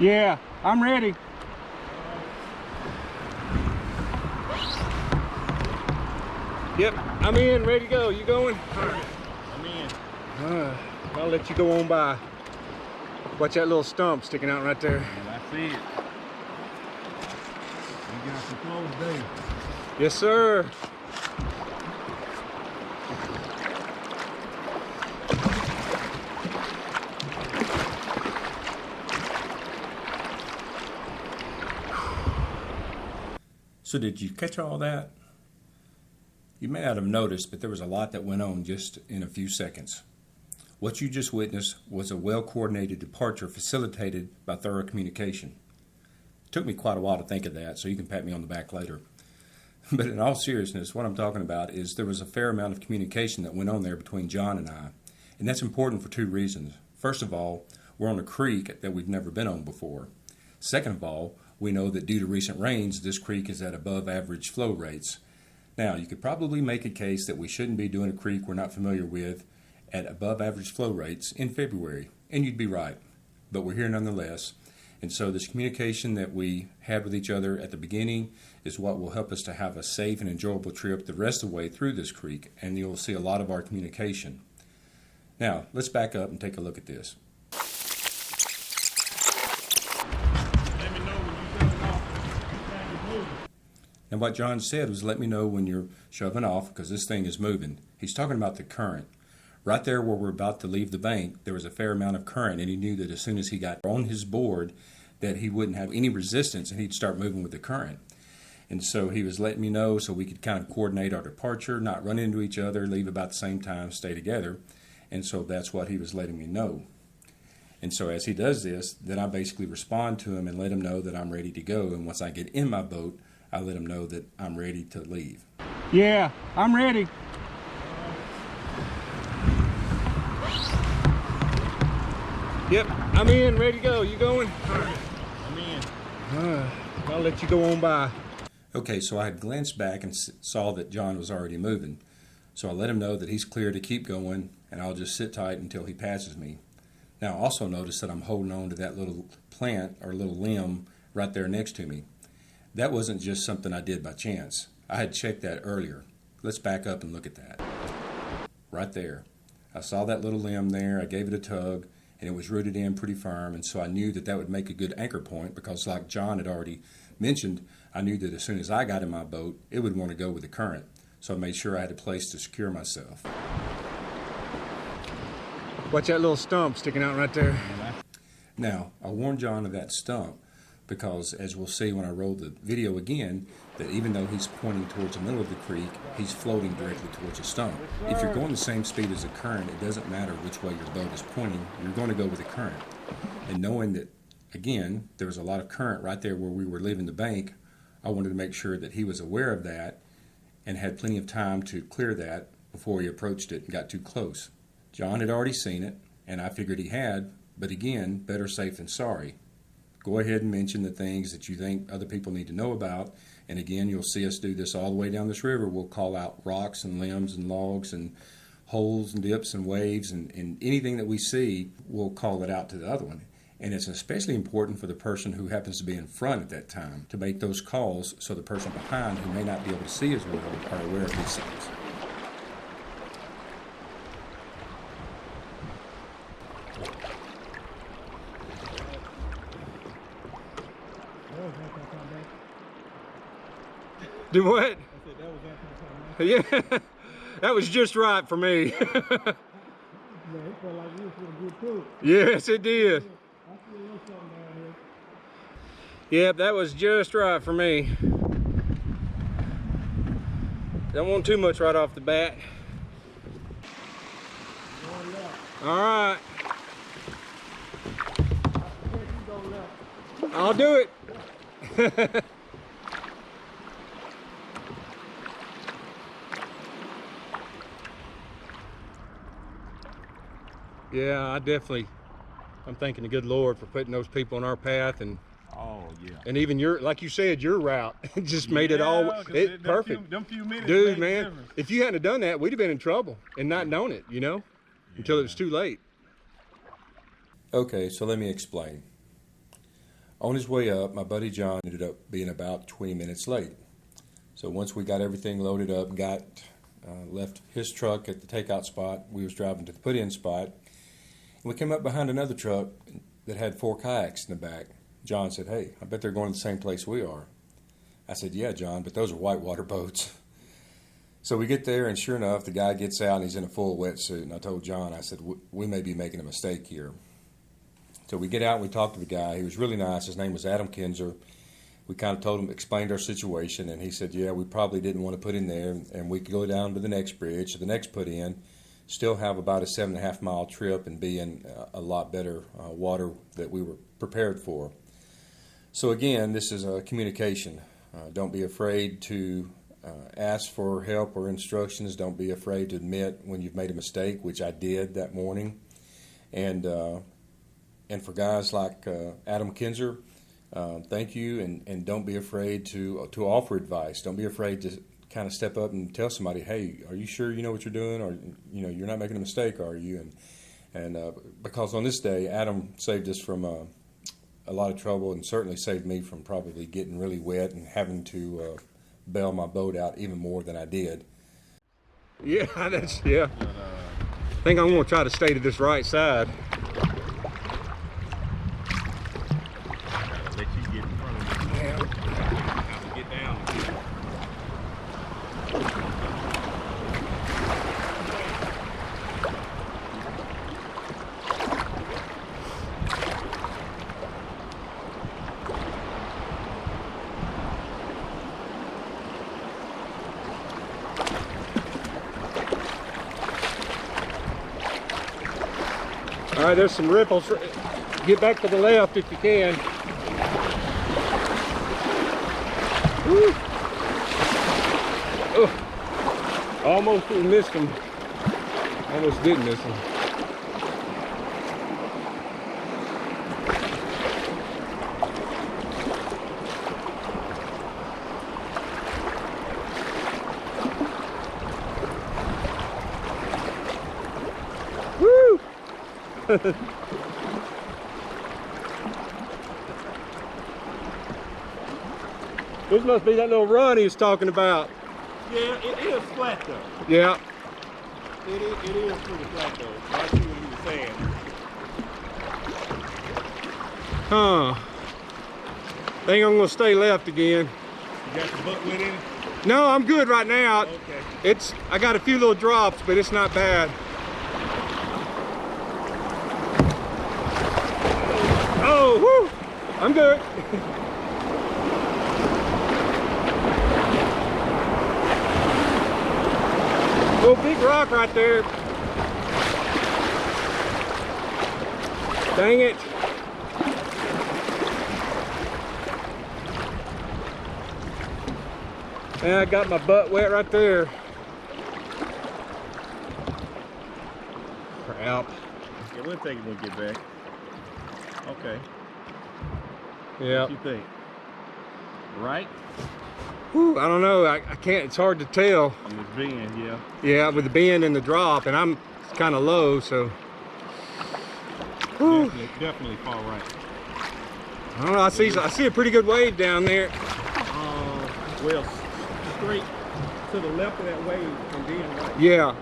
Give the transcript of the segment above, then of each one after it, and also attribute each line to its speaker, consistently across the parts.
Speaker 1: Yeah, I'm ready. Yep, I'm in, ready to go. You going?
Speaker 2: I'm in.
Speaker 1: I'll let you go on by. Watch that little stump sticking out right there.
Speaker 2: And I see it. We got some close day.
Speaker 1: Yes, sir.
Speaker 3: So did you catch all that? You may not have noticed, but there was a lot that went on just in a few seconds. What you just witnessed was a well-coordinated departure facilitated by thorough communication. It took me quite a while to think of that, so you can pat me on the back later. But in all seriousness, what I'm talking about is there was a fair amount of communication that went on there between Jon and I. And that's important for two reasons. First of all, we're on a creek that we've never been on before. Second of all, we know that due to recent rains, this creek is at above average flow rates. Now, you could probably make a case that we shouldn't be doing a creek we're not familiar with at above average flow rates in February, and you'd be right. But we're here nonetheless. And so this communication that we had with each other at the beginning is what will help us to have a safe and enjoyable trip the rest of the way through this creek, and you'll see a lot of our communication. Now, let's back up and take a look at this.
Speaker 2: Let me know when you're shoving off.
Speaker 3: And what Jon said was, let me know when you're shoving off because this thing is moving. He's talking about the current. Right there where we're about to leave the bank, there was a fair amount of current, and he knew that as soon as he got on his board that he wouldn't have any resistance and he'd start moving with the current. And so he was letting me know so we could kind of coordinate our departure, not run into each other, leave about the same time, stay together. And so that's what he was letting me know. And so as he does this, then I basically respond to him and let him know that I'm ready to go. And once I get in my boat, I let him know that I'm ready to leave.
Speaker 1: Yeah, I'm ready. Yep, I'm in, ready to go. You going?
Speaker 2: I'm in.
Speaker 1: I'll let you go on by.
Speaker 3: Okay, so I had glanced back and saw that Jon was already moving. So I let him know that he's clear to keep going, and I'll just sit tight until he passes me. Now, also notice that I'm holding on to that little plant or little limb right there next to me. That wasn't just something I did by chance. I had checked that earlier. Let's back up and look at that. Right there. I saw that little limb there, I gave it a tug, and it was rooted in pretty firm, and so I knew that that would make a good anchor point because like Jon had already mentioned, I knew that as soon as I got in my boat, it would want to go with the current. So I made sure I had a place to secure myself.
Speaker 1: Watch that little stump sticking out right there.
Speaker 3: Now, I warned Jon of that stump because, as we'll see when I roll the video again, that even though he's pointing towards the middle of the creek, he's floating directly towards a stump. If you're going the same speed as the current, it doesn't matter which way your boat is pointing, you're going to go with the current. And knowing that, again, there was a lot of current right there where we were leaving the bank, I wanted to make sure that he was aware of that and had plenty of time to clear that before he approached it and got too close. Jon had already seen it, and I figured he had, but again, better safe than sorry. Go ahead and mention the things that you think other people need to know about, and again, you'll see us do this all the way down this river. We'll call out rocks and limbs and logs and holes and dips and waves, and anything that we see, we'll call it out to the other one. And it's especially important for the person who happens to be in front at that time to make those calls so the person behind who may not be able to see as well are aware of these things.
Speaker 1: Do what?
Speaker 2: I said that was after the time.
Speaker 1: Yeah, that was just right for me.
Speaker 2: Yeah, it felt like we was gonna get through it.
Speaker 1: Yes, it did.
Speaker 2: I see a little something down
Speaker 1: Yep, that was just right for me. Don't want too much right off the bat.
Speaker 2: here. Going left.
Speaker 1: All right,
Speaker 2: I think you go left.
Speaker 1: I'll do it. Yeah, I'm thanking the good Lord for putting those people on our path, and
Speaker 2: Oh yeah.
Speaker 1: even your, like you said, your route just made it all perfect.
Speaker 2: Them few minutes.
Speaker 1: Dude,
Speaker 2: made
Speaker 1: man,
Speaker 2: the difference.
Speaker 1: if you hadn't have done that, we'd have been in trouble and not known it, until it was too late.
Speaker 3: Okay, so let me explain. On his way up, my buddy John ended up being about 20 minutes late. So once we got everything loaded up, left his truck at the takeout spot, we was driving to the put-in spot, and we came up behind another truck that had 4 kayaks in the back. John said, "Hey, I bet they're going to the same place we are." I said, "Yeah, John, but those are whitewater boats." So we get there, and sure enough, the guy gets out, and he's in a full wetsuit. And I told John, I said, "We may be making a mistake here." So we get out, and we talk to the guy. He was really nice. His name was Adam Kinzer. We kind of explained our situation, and he said, "Yeah, we probably didn't want to put in there, and we could go down to the next bridge, to the next put in, still have about a 7.5-mile trip and be in a lot better water that we were prepared for." So again, this is a communication. Don't be afraid to ask for help or instructions. Don't be afraid to admit when you've made a mistake, which I did that morning. And for guys like Adam Kinzer, thank you, and don't be afraid to offer advice. Don't be afraid to kind of step up and tell somebody, "Hey, are you sure you know what you're doing? Or you're not making a mistake, are you?" And because on this day, Adam saved us from a lot of trouble, and certainly saved me from probably getting really wet and having to bail my boat out even more than I did.
Speaker 1: Yeah, yeah. I think I'm gonna try to stay to this right side.
Speaker 2: Let you get in front of me.
Speaker 1: Yeah.
Speaker 2: Have to get down.
Speaker 1: All right, there's some ripples. Get back to the left if you can. Woo. Oh, almost missed him. Almost did miss him. Woo! This must be that little run he was talking about.
Speaker 2: Yeah, it is flat though.
Speaker 1: Yeah.
Speaker 2: It is pretty flat though. I see what he was saying.
Speaker 1: Huh. Think I'm gonna stay left again.
Speaker 2: You got the butt wet in it?
Speaker 1: No, I'm good right now.
Speaker 2: Okay.
Speaker 1: I got a few little drops, but it's not bad. Oh, whoo! I'm good. Oh, big rock right there. Dang it. And I got my butt wet right there. Crap.
Speaker 2: Yeah, we'll take it when we get back. Okay.
Speaker 1: Yeah.
Speaker 2: What you think? Right?
Speaker 1: Whew, I don't know. I can't. It's hard to tell.
Speaker 2: On this bend, yeah.
Speaker 1: Yeah, with the bend and the drop, and I'm kind of low, so. Whew.
Speaker 2: Definitely far right.
Speaker 1: I don't know. I see a pretty good wave down there.
Speaker 2: Well, straight to the left of that wave and then right.
Speaker 1: Yeah.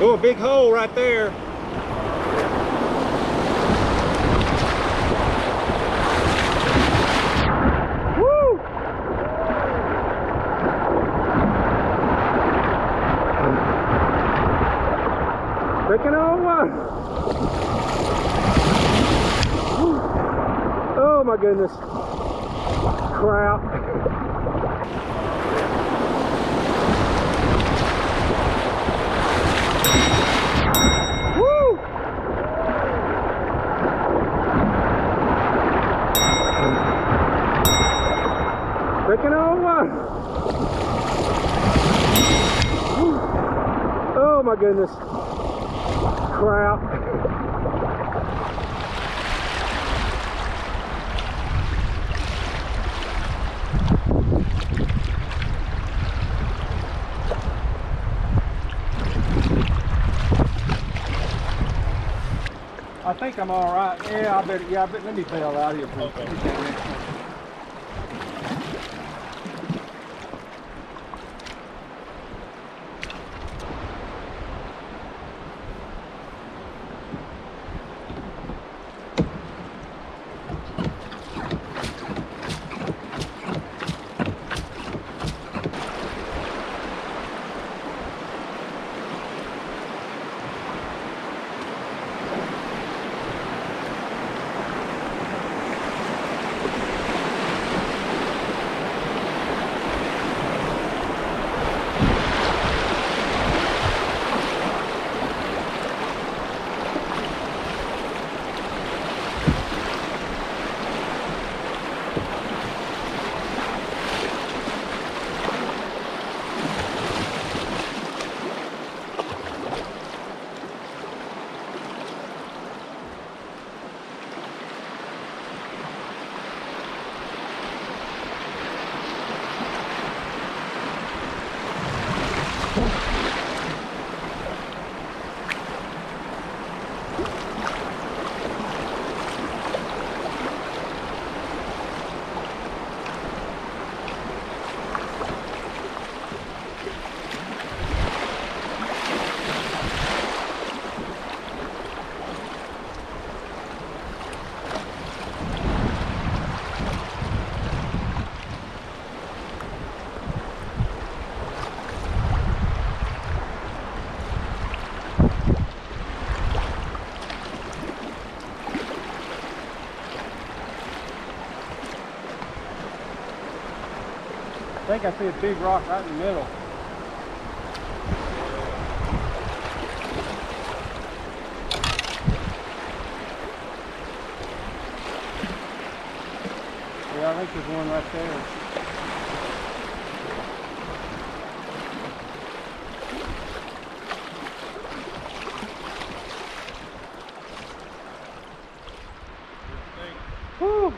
Speaker 1: Oh, a big hole right there. Woo! Taking over. Woo. Oh my goodness. Crap. Taking over. Woo. Oh my goodness. Crap. I think I'm all right. Yeah, I bet. Yeah, I bet. Let me bail out here.
Speaker 2: Okay.
Speaker 1: I think I see a big rock right in the middle. Yeah, I think there's one right there. Whew.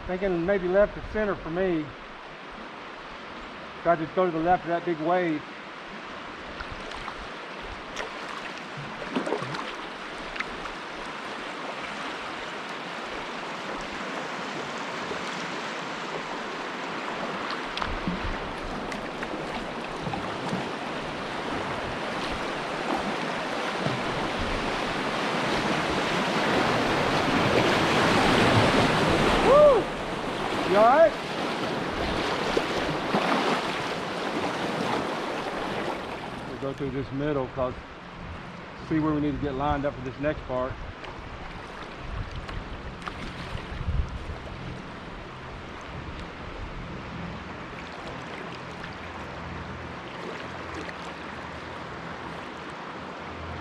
Speaker 1: Thinking maybe left to center for me. So I just go to the left of that big wave. Woo! You all right? Go through this middle because see where we need to get lined up for this next part.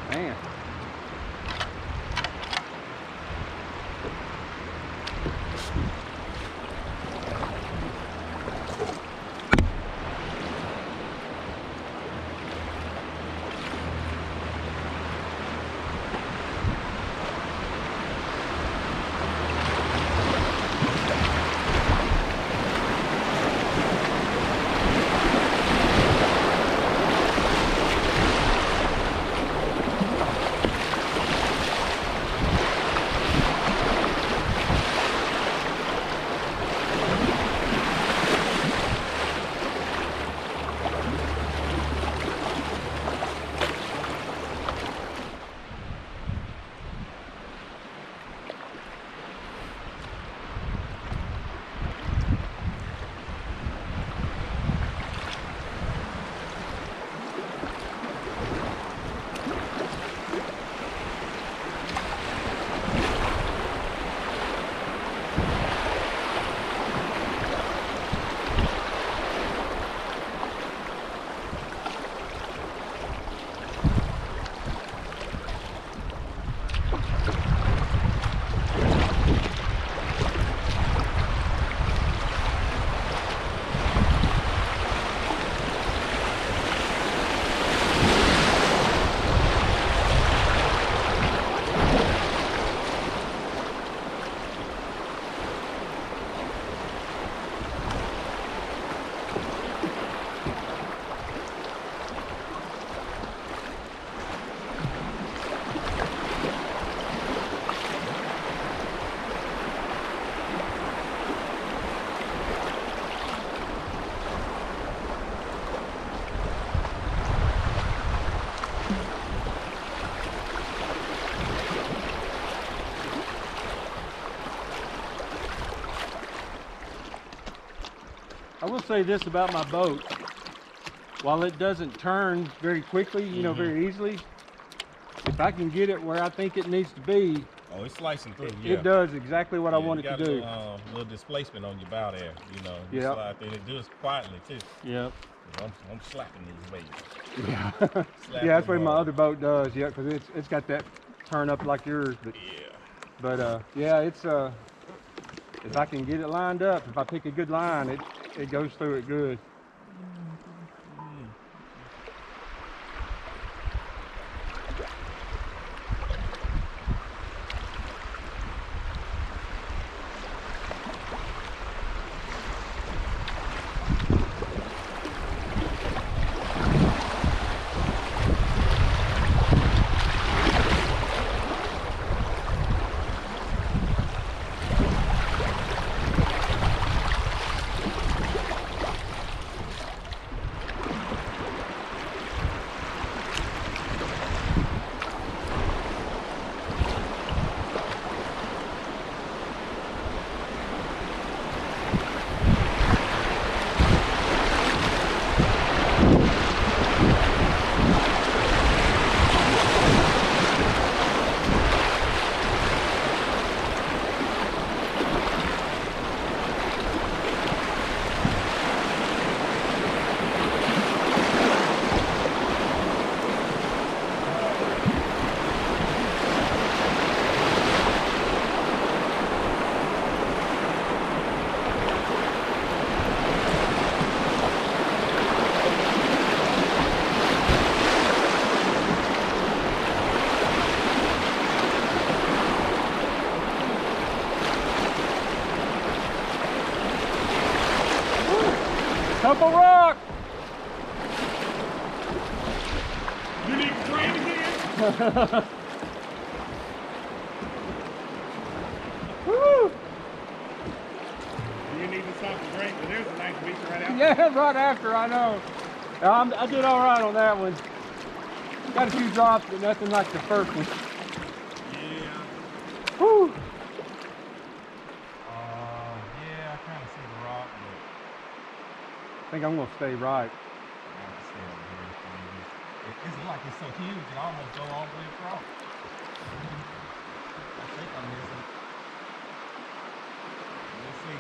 Speaker 1: Man. say this about my boat. While it doesn't turn very quickly, you know, very easily, if I can get it where I think it needs to be,
Speaker 2: Oh, it's slicing through.
Speaker 1: it does exactly what I want it to do.
Speaker 2: Little displacement on your bow there, you know. You
Speaker 1: Yep.
Speaker 2: slide through. It does quietly too.
Speaker 1: Yep.
Speaker 2: I'm slapping these babies.
Speaker 1: Yeah.
Speaker 2: Slapping
Speaker 1: Yeah, that's what
Speaker 2: them
Speaker 1: my
Speaker 2: hard.
Speaker 1: other boat does. Yeah, because it's got that turn up like yours. But yeah, it's if I can get it lined up, if I pick a good line, it goes through it good. Couple rock.
Speaker 2: You need to try it again?
Speaker 1: Woo!
Speaker 2: Do you need to stop the drink? But there's a nice beach right out.
Speaker 1: Yeah, right after, I know. I did all right on that one. Got a few drops, but nothing like the first one.
Speaker 2: Yeah.
Speaker 1: Woo!
Speaker 2: Yeah, I kind of see the rock, but
Speaker 1: I think I'm gonna stay right.
Speaker 2: I have to stay over here. I mean, it's like it's so huge, it almost go all the way across. I think I'm missing. Let's see.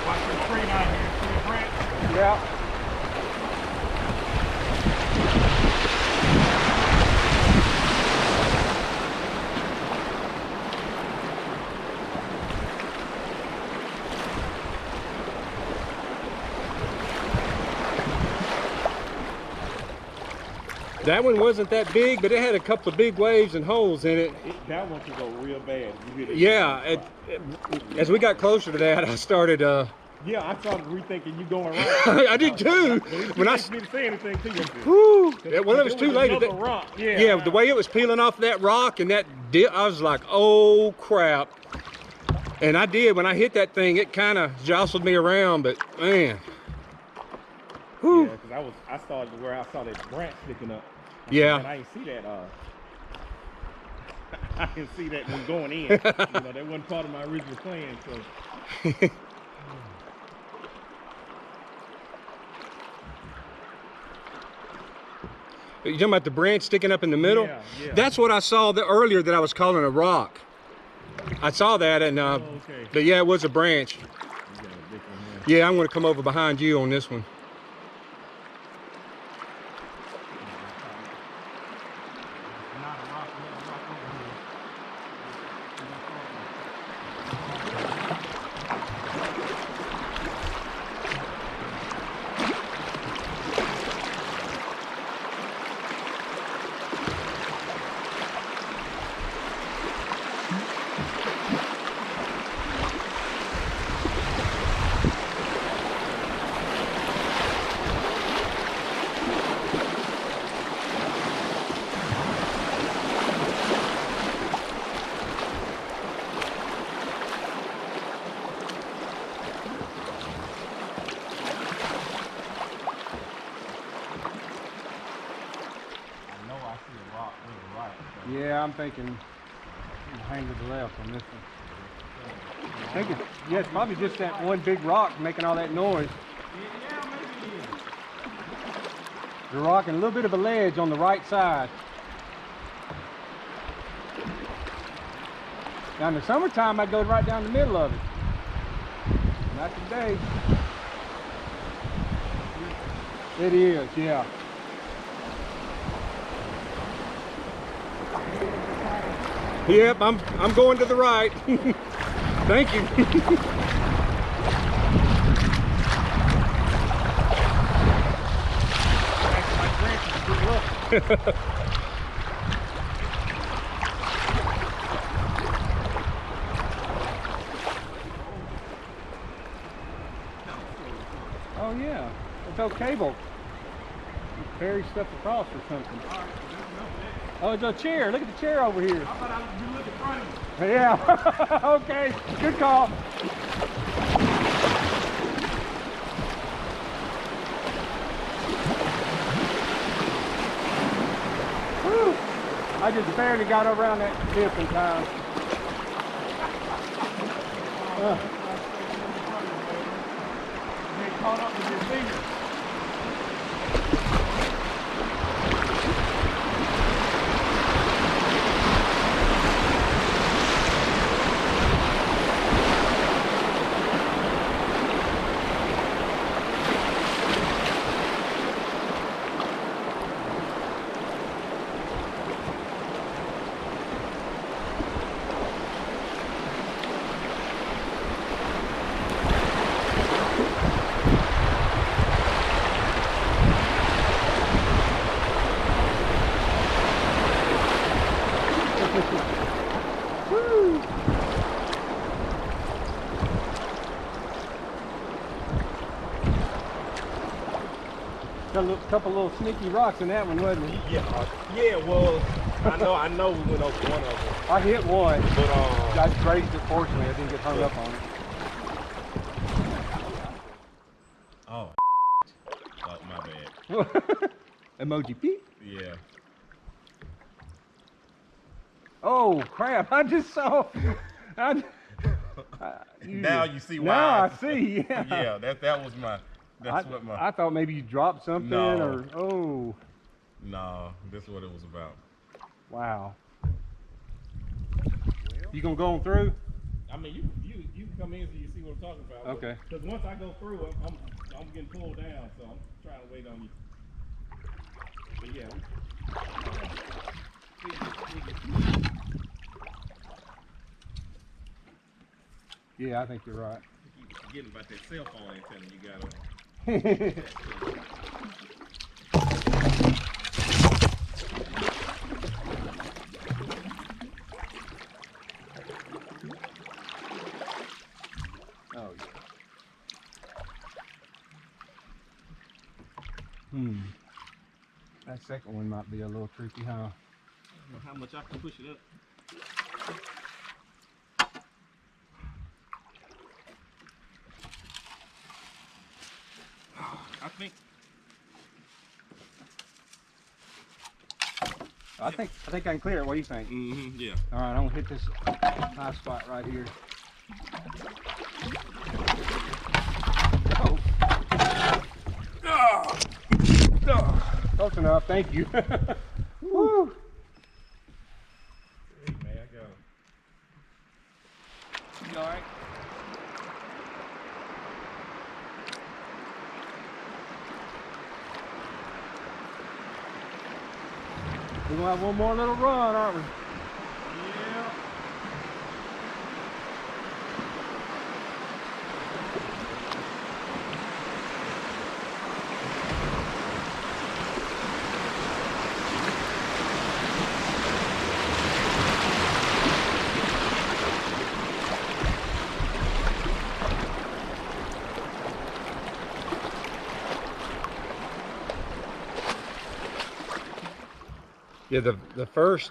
Speaker 2: Watch the tree out here. See the branch?
Speaker 1: Yeah. That one wasn't that big, but it had a couple of big waves and holes in it.
Speaker 2: That one could go real bad. You really
Speaker 1: Yeah, as we got closer to that, I started.
Speaker 2: Yeah, I started rethinking you going right.
Speaker 1: I did too.
Speaker 2: When I me to say anything to you.
Speaker 1: Whew, well, it was too late.
Speaker 2: Another rock. Yeah.
Speaker 1: Yeah, the way it was peeling off that rock and that dip, I was like, oh crap. And I did. When I hit that thing, it kind of jostled me around, but man. Whew.
Speaker 2: Yeah, because I started where I saw that branch sticking up.
Speaker 1: Yeah.
Speaker 2: And I didn't see that. I didn't see that one going in. You know, that wasn't part of my original plan. So.
Speaker 1: You talking about the branch sticking up in the middle?
Speaker 2: Yeah, yeah.
Speaker 1: That's what I saw earlier that I was calling a rock. I saw that, and
Speaker 2: Okay.
Speaker 1: but yeah, it was a branch.
Speaker 2: You got a big one here.
Speaker 1: Yeah, I'm going to come over behind you on this one.
Speaker 2: Not a rock, another rock over here.
Speaker 1: I'm thinking hang to the left on this one. I think it's probably just that one big rock making all that noise.
Speaker 2: Yeah, maybe it is.
Speaker 1: The rock and a little bit of a ledge on the right side. Now in the summertime, I'd go right down the middle of it. Not today. It is, yeah. Yep, I'm going to the right. Thank you. Oh yeah, it's old cable. Carry stuff across or something. Oh, it's a chair. Look at the chair over here.
Speaker 2: I thought I was looking front of you.
Speaker 1: Yeah. Okay. Good call. Whew. I just barely got around that dip in time.
Speaker 2: You get caught up with your fingers.
Speaker 1: Woo. Got a couple little sneaky rocks in that one, wasn't it?
Speaker 2: Yeah, well, I know we went over one of them.
Speaker 1: I hit one.
Speaker 2: But
Speaker 1: I grazed it, fortunately. I didn't get hung up on it.
Speaker 2: oh, my bad.
Speaker 1: Emoji Pete.
Speaker 2: Yeah.
Speaker 1: Oh crap! I just saw.
Speaker 2: Now you see why.
Speaker 1: Now I see. Yeah.
Speaker 2: Yeah, that was my. That's what my.
Speaker 1: I thought maybe you dropped something
Speaker 2: No.
Speaker 1: or oh.
Speaker 2: No, that's what it was about.
Speaker 1: Wow. You gonna go on through?
Speaker 2: I mean, you can come in so you see what I'm talking about.
Speaker 1: Okay.
Speaker 2: Because once I go through, I'm getting pulled down, so I'm trying to wait on you. But yeah.
Speaker 1: Yeah, I think you're right.
Speaker 2: You keep forgetting about that cell phone antenna you got on.
Speaker 1: Oh yeah. That second one might be a little tricky, huh?
Speaker 2: I don't know how much I can push it up.
Speaker 1: I think I can clear it. What do you think?
Speaker 2: Mm-hmm, yeah.
Speaker 1: All right, I'm gonna hit this high spot right here. Oh. Close enough. Thank you. Woo.
Speaker 2: Hey, man, I got him.
Speaker 1: You all right? We're gonna have one more little run, aren't we?
Speaker 2: Yeah.
Speaker 1: Yeah, the first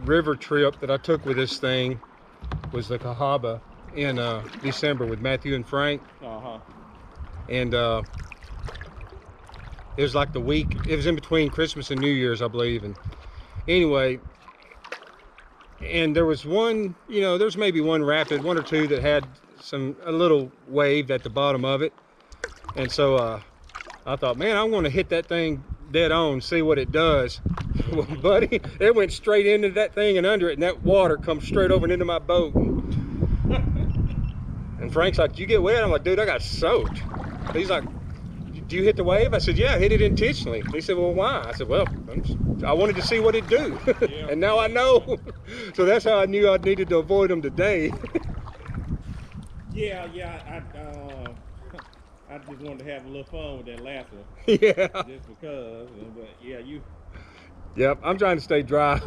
Speaker 1: river trip that I took with this thing was the Cahaba in December with Matthew and Frank. And it was like the week, it was in between Christmas and New Year's, I believe. And anyway, and there was one, you know, there's maybe one rapid, one or two that had a little wave at the bottom of it. And so I thought, man, I want to hit that thing dead on, see what it does. Well, buddy, it went straight into that thing and under it, and that water comes straight over and into my boat. And Frank's like, "Did you get wet?" I'm like, "Dude, I got soaked." He's like, "Do you hit the wave?" I said, "Yeah, I hit it intentionally." He said, "Well, why?" I said, "Well, I wanted to see what it'd do."
Speaker 2: Yeah.
Speaker 1: And now I know. So that's how I knew I needed to avoid them today.
Speaker 2: Yeah, I just wanted to have a little fun with that last one.
Speaker 1: Yeah.
Speaker 2: Just because, but yeah, you.
Speaker 1: Yep, I'm trying to stay dry.